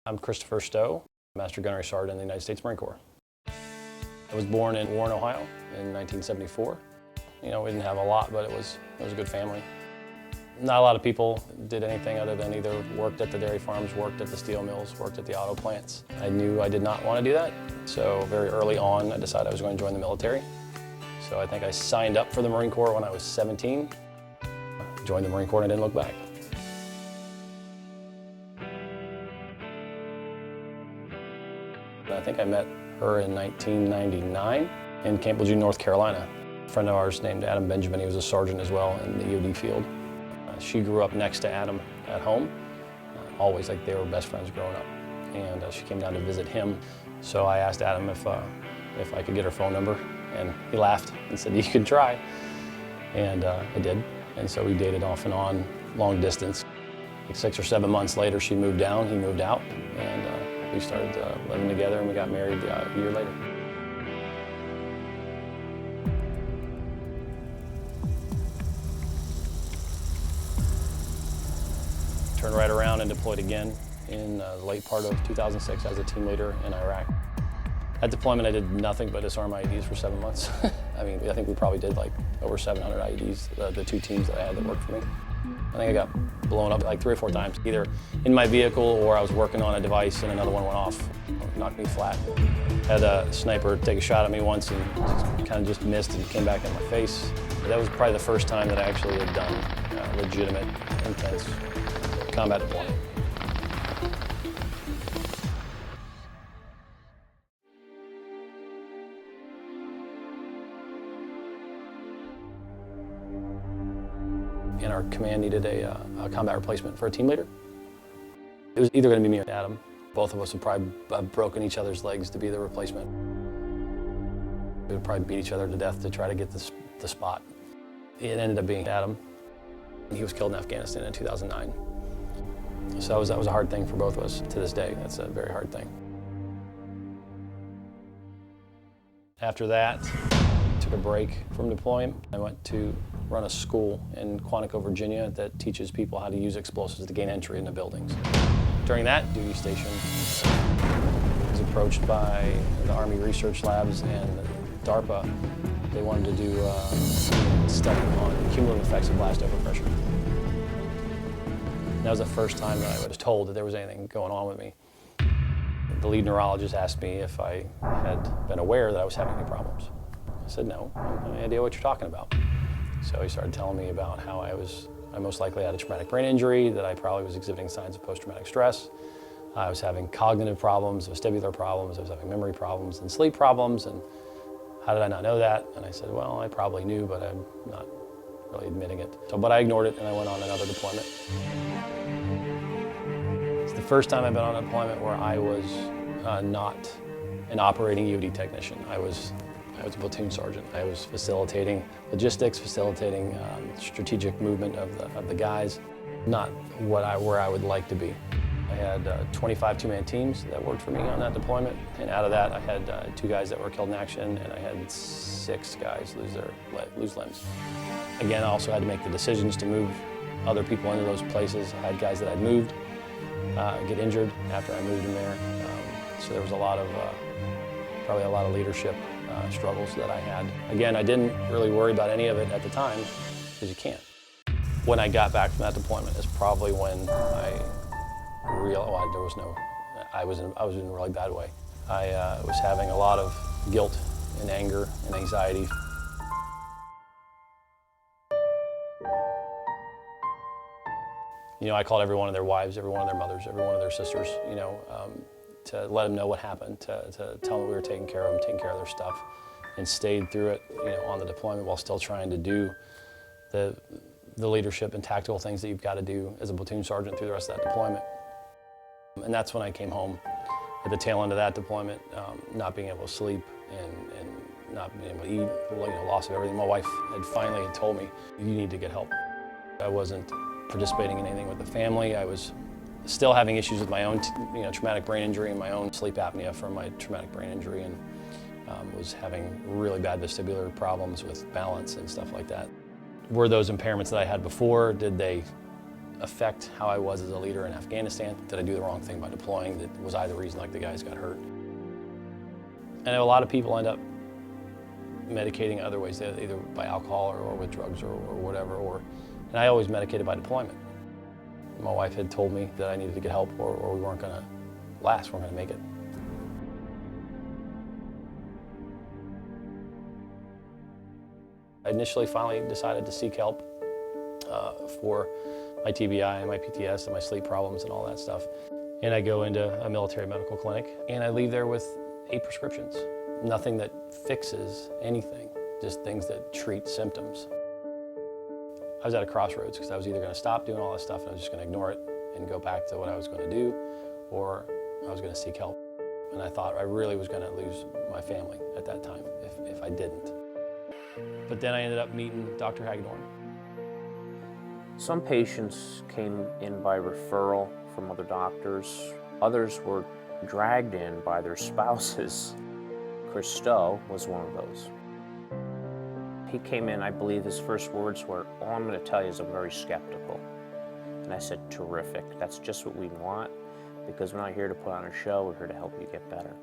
I'm Christopher Stowe, Master Gunnery Sergeant in the United States Marine Corps. I was born in Warren, Ohio in 1974. We didn't have a lot, but it was a good family. Not a lot of people did anything other than either worked at the dairy farms, worked at the steel mills, worked at the auto plants. I knew I did not want to do that, so very early on I decided I was going to join the military. So I think I signed up for the Marine Corps when I was 17, joined the Marine Corps and I didn't look back. I think I met her in 1999 in Camp Lejeune, North Carolina. A friend of ours named Adam Benjamin, he was a sergeant as well in the EOD field. She grew up next to Adam at home, always like they were best friends growing up. And she came down to visit him. So I asked Adam if I could get her phone number, and he laughed and said, "You can try." And I did. And so we dated off and on, long distance. Like 6 or 7 months later, she moved down, he moved out, and we started living together, and we got married a year later. Turned right around and deployed again in the late part of 2006 as a team leader in Iraq. At deployment, I did nothing but disarm IEDs for 7 months. I think we probably did like over 700 IEDs, the two teams that I had that worked for me. I think I got blown up like 3 or 4 times, either in my vehicle or I was working on a device and another one went off, knocked me flat. Had a sniper take a shot at me once and kind of just missed and came back in my face. That was probably the first time that I actually had done legitimate, intense combat deployment. And our command needed a combat replacement for a team leader. It was either going to be me or Adam. Both of us would probably have broken each other's legs to be the replacement. We would probably beat each other to death to try to get the spot. It ended up being Adam. He was killed in Afghanistan in 2009. So that was a hard thing for both of us to this day. That's a very hard thing. After that, took a break from deployment. I went to run a school in Quantico, Virginia that teaches people how to use explosives to gain entry into buildings. During that duty station, I was approached by the Army Research Labs and DARPA. They wanted to do a study on cumulative effects of blast overpressure. That was the first time that I was told that there was anything going on with me. The lead neurologist asked me if I had been aware that I was having any problems. I said, no, I have no idea what you're talking about. So he started telling me about how I most likely had a traumatic brain injury, that I probably was exhibiting signs of post-traumatic stress. I was having cognitive problems, vestibular problems, I was having memory problems and sleep problems, and how did I not know that? And I said, well, I probably knew, but I'm not really admitting it. But I ignored it and I went on another deployment. It's the first time I've been on a deployment where I was not an operating EOD technician. I was a platoon sergeant. I was facilitating logistics, facilitating strategic movement of the guys. Not where I would like to be. I had 25 two-man teams that worked for me on that deployment, and out of that I had 2 guys that were killed in action, and I had 6 guys lose limbs. Again, I also had to make the decisions to move other people into those places. I had guys that I'd moved get injured after I moved them there. So there was probably a lot of leadership struggles that I had. Again, I didn't really worry about any of it at the time, because you can't. When I got back from that deployment is probably when I realized, I was in a really bad way. I was having a lot of guilt and anger and anxiety. I called every one of their wives, every one of their mothers, every one of their sisters, to let them know what happened, to tell them we were taking care of them, taking care of their stuff, and stayed through it, on the deployment while still trying to do the leadership and tactical things that you've got to do as a platoon sergeant through the rest of that deployment. And that's when I came home at the tail end of that deployment, not being able to sleep and not being able to eat, loss of everything. My wife had finally told me, you need to get help. I wasn't participating in anything with the family. I was still having issues with my own traumatic brain injury and my own sleep apnea from my traumatic brain injury, and was having really bad vestibular problems with balance and stuff like that. Were those impairments that I had before, did they affect how I was as a leader in Afghanistan? Did I do the wrong thing by deploying? Was I the reason like the guys got hurt? And a lot of people end up medicating other ways, either by alcohol or with drugs or whatever, and I always medicated by deployment. My wife had told me that I needed to get help or we weren't going to last, we weren't going to make it. I initially finally decided to seek help for my TBI and my PTSD and my sleep problems and all that stuff. And I go into a military medical clinic and I leave there with 8 prescriptions. Nothing that fixes anything, just things that treat symptoms. I was at a crossroads because I was either going to stop doing all this stuff and I was just going to ignore it and go back to what I was going to do, or I was going to seek help. And I thought I really was going to lose my family at that time if I didn't. But then I ended up meeting Dr. Hagedorn. Some patients came in by referral from other doctors. Others were dragged in by their spouses. Chris Stowe was one of those. He came in, I believe his first words were, "All I'm going to tell you is I'm very skeptical." And I said, "Terrific, that's just what we want, because we're not here to put on a show, we're here to help you get better."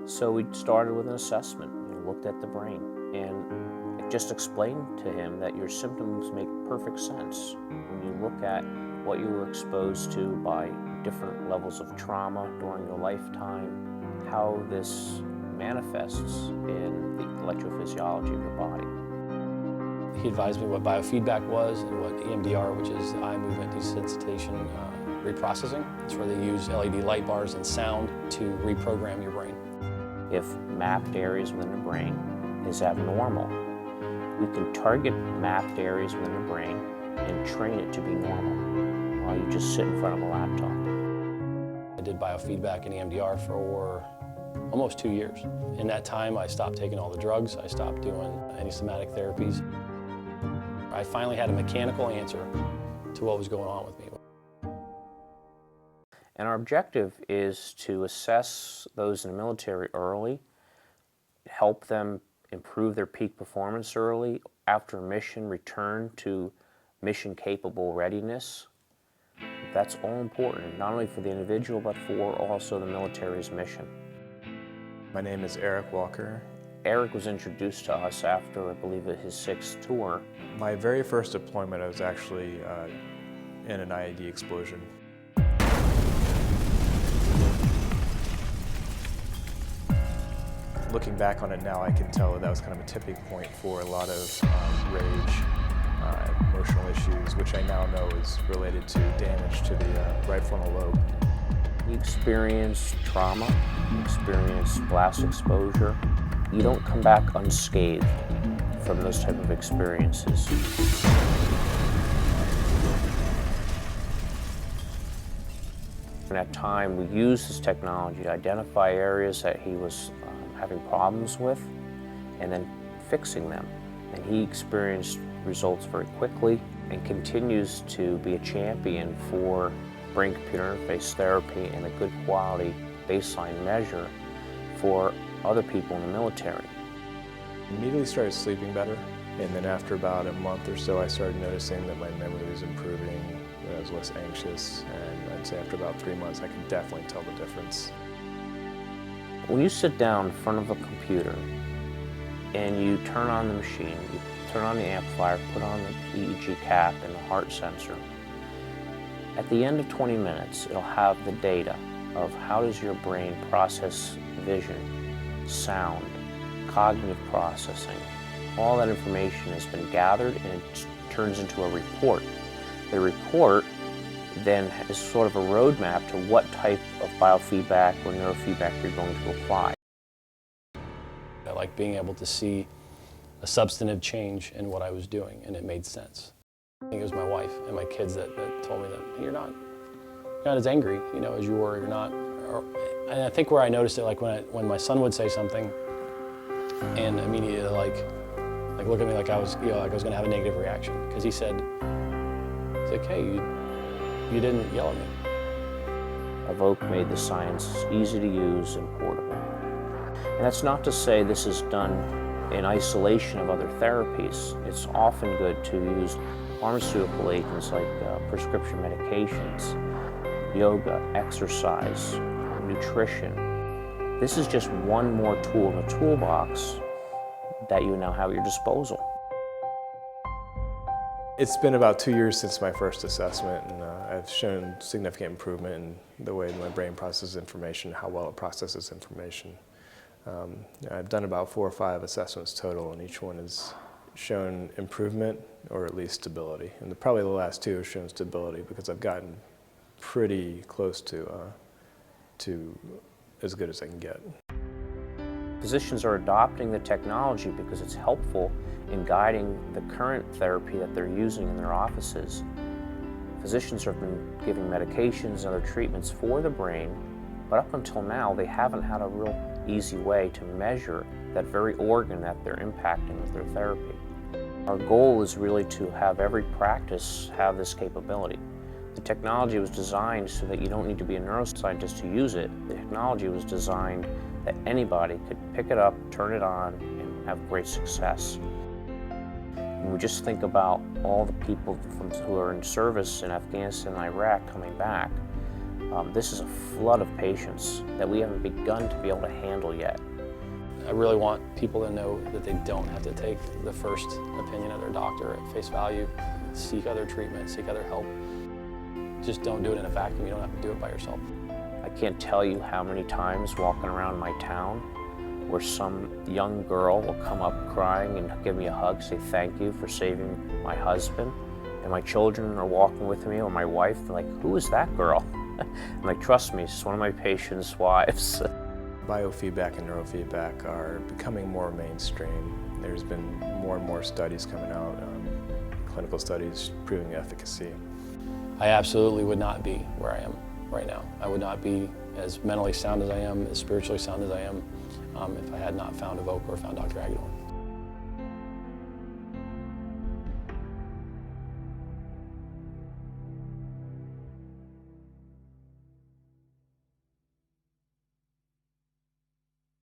So we started with an assessment. We looked at the brain and it just explained to him that your symptoms make perfect sense when you look at what you were exposed to by different levels of trauma during your lifetime, how this manifests in the electrophysiology of your body. He advised me what biofeedback was and what EMDR, which is eye movement desensitization reprocessing. It's where they use LED light bars and sound to reprogram your brain. If mapped areas within the brain is abnormal, we can target mapped areas within the brain and train it to be normal while you just sit in front of a laptop. I did biofeedback and EMDR for almost 2 years. In that time, I stopped taking all the drugs. I stopped doing any somatic therapies. I finally had a mechanical answer to what was going on with me. And our objective is to assess those in the military early, help them improve their peak performance early, after mission, return to mission-capable readiness. That's all important, not only for the individual, but for also the military's mission. My name is Eric Walker. Eric was introduced to us after, I believe, his 6th tour. My very first deployment, I was actually in an IED explosion. Looking back on it now, I can tell that was kind of a tipping point for a lot of rage, emotional issues, which I now know is related to damage to the right frontal lobe. You experience trauma, you experience blast exposure. You don't come back unscathed from those type of experiences. In that time, we used this technology to identify areas that he was having problems with and then fixing them. And he experienced results very quickly and continues to be a champion for brain-computer interface therapy and a good quality baseline measure for other people in the military. Immediately started sleeping better, and then after about a month or so I started noticing that my memory was improving, that I was less anxious, and I'd say after about 3 months I could definitely tell the difference. When you sit down in front of a computer and you turn on the machine, you turn on the amplifier, put on the EEG cap and the heart sensor, at the end of 20 minutes it'll have the data of how does your brain process vision, sound, cognitive processing. All that information has been gathered and it turns into a report. The report then is sort of a roadmap to what type of biofeedback or neurofeedback you're going to apply. I like being able to see a substantive change in what I was doing, and it made sense. I think it was my wife and my kids that told me that you're not as angry, as you were. You're not. And I think where I noticed it, like when my son would say something, and immediately like look at me like I was going to have a negative reaction, because he said, "Hey, you didn't yell at me." eVox made the science easy to use and portable. And that's not to say this is done in isolation of other therapies. It's often good to use Pharmaceutical agents like prescription medications, yoga, exercise, nutrition. This is just one more tool in the toolbox that you now have at your disposal. It's been about 2 years since my first assessment, and I've shown significant improvement in the way my brain processes information, how well it processes information. I've done about 4 or 5 assessments total, and each one has shown improvement or at least stability. And probably the last 2 have shown stability because I've gotten pretty close to as good as I can get. Physicians are adopting the technology because it's helpful in guiding the current therapy that they're using in their offices. Physicians have been giving medications and other treatments for the brain, but up until now they haven't had a real easy way to measure that very organ that they're impacting with their therapy. Our goal is really to have every practice have this capability. The technology was designed so that you don't need to be a neuroscientist to use it. The technology was designed that anybody could pick it up, turn it on, and have great success. When we just think about all the people who are in service in Afghanistan and Iraq coming back, this is a flood of patients that we haven't begun to be able to handle yet. I really want people to know that they don't have to take the first opinion of their doctor at face value. Seek other treatment, seek other help. Just don't do it in a vacuum. You don't have to do it by yourself. I can't tell you how many times walking around my town where some young girl will come up crying and give me a hug, say thank you for saving my husband. And my children are walking with me, or my wife, they're like, who is that girl? I'm like, trust me, she's one of my patients' wives. Biofeedback and neurofeedback are becoming more mainstream. There's been more and more studies coming out, clinical studies proving efficacy. I absolutely would not be where I am right now. I would not be as mentally sound as I am, as spiritually sound as I am, if I had not found eVox or found Dr. Aguilar.